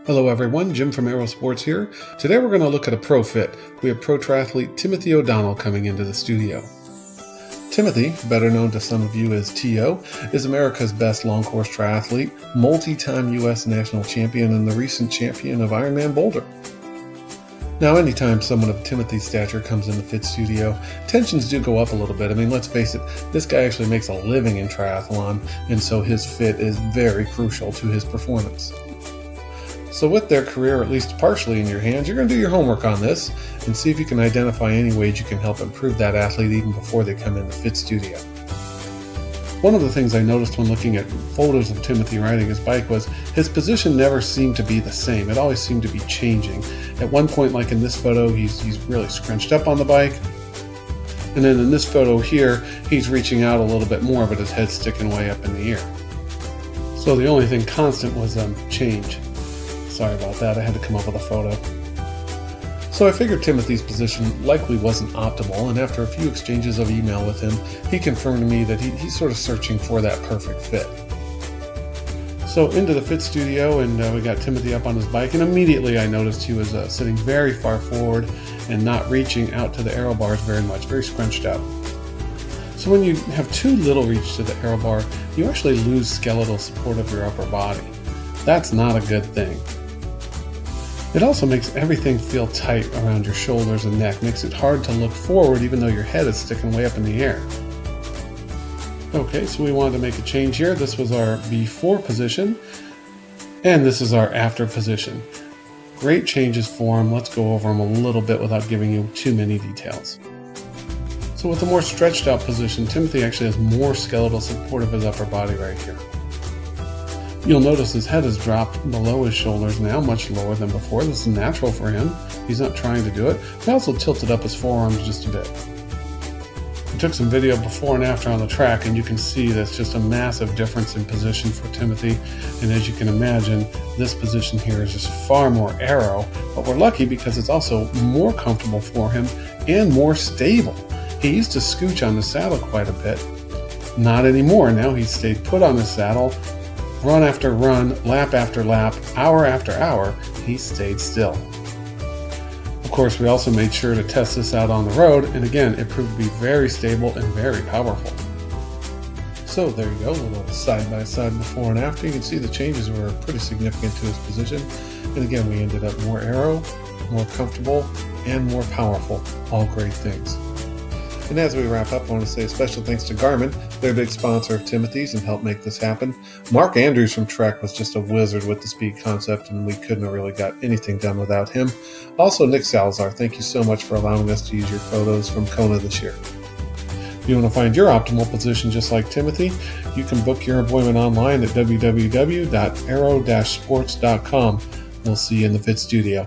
Hello everyone, Jim from Aero Sports here. Today we're going to look at a pro fit. We have pro triathlete Timothy O'Donnell coming into the studio. Timothy, better known to some of you as T.O., is America's best long course triathlete, multi-time U.S. national champion, and the recent champion of Ironman Boulder. Now, anytime someone of Timothy's stature comes in the Fit Studio, tensions do go up a little bit. I mean, let's face it, this guy actually makes a living in triathlon, and so his fit is very crucial to his performance. So with their career at least partially in your hands, you're going to do your homework on this and see if you can identify any ways you can help improve that athlete even before they come in the Fit Studio. One of the things I noticed when looking at photos of Timothy riding his bike was his position never seemed to be the same. It always seemed to be changing. At one point, like in this photo, he's really scrunched up on the bike. And then in this photo here, he's reaching out a little bit more, but his head's sticking way up in the air. So the only thing constant was change. Sorry about that, I had to come up with a photo. So I figured Timothy's position likely wasn't optimal, and after a few exchanges of email with him, he confirmed to me that he's sort of searching for that perfect fit. So into the Fit Studio, and we got Timothy up on his bike, and immediately I noticed he was sitting very far forward and not reaching out to the aero bars very much, very scrunched up. So when you have too little reach to the aero bar, you actually lose skeletal support of your upper body. That's not a good thing. It also makes everything feel tight around your shoulders and neck, makes it hard to look forward even though your head is sticking way up in the air. Okay, so we wanted to make a change here. This was our before position, and this is our after position. Great changes for him. Let's go over them a little bit without giving you too many details. So with a more stretched out position, Timothy actually has more skeletal support of his upper body right here. You'll notice his head has dropped below his shoulders now, much lower than before. This is natural for him. He's not trying to do it. He also tilted up his forearms just a bit. I took some video before and after on the track, and you can see that's just a massive difference in position for Timothy. And as you can imagine, this position here is just far more aero, but we're lucky because it's also more comfortable for him and more stable. He used to scooch on the saddle quite a bit. Not anymore. Now he's stayed put on the saddle. Run after run, lap after lap, hour after hour, he stayed still. Of course, we also made sure to test this out on the road, and again, it proved to be very stable and very powerful. So there you go, a little side-by-side before and after. You can see the changes were pretty significant to his position. And again, we ended up more aero, more comfortable, and more powerful. All great things. And as we wrap up, I want to say a special thanks to Garmin. They're a big sponsor of Timothy's and helped make this happen. Mark Andrews from Trek was just a wizard with the speed concept, and we couldn't have really got anything done without him. Also, Nick Salazar, thank you so much for allowing us to use your photos from Kona this year. If you want to find your optimal position just like Timothy, you can book your appointment online at www.aero-sports.com. We'll see you in the Fit Studio.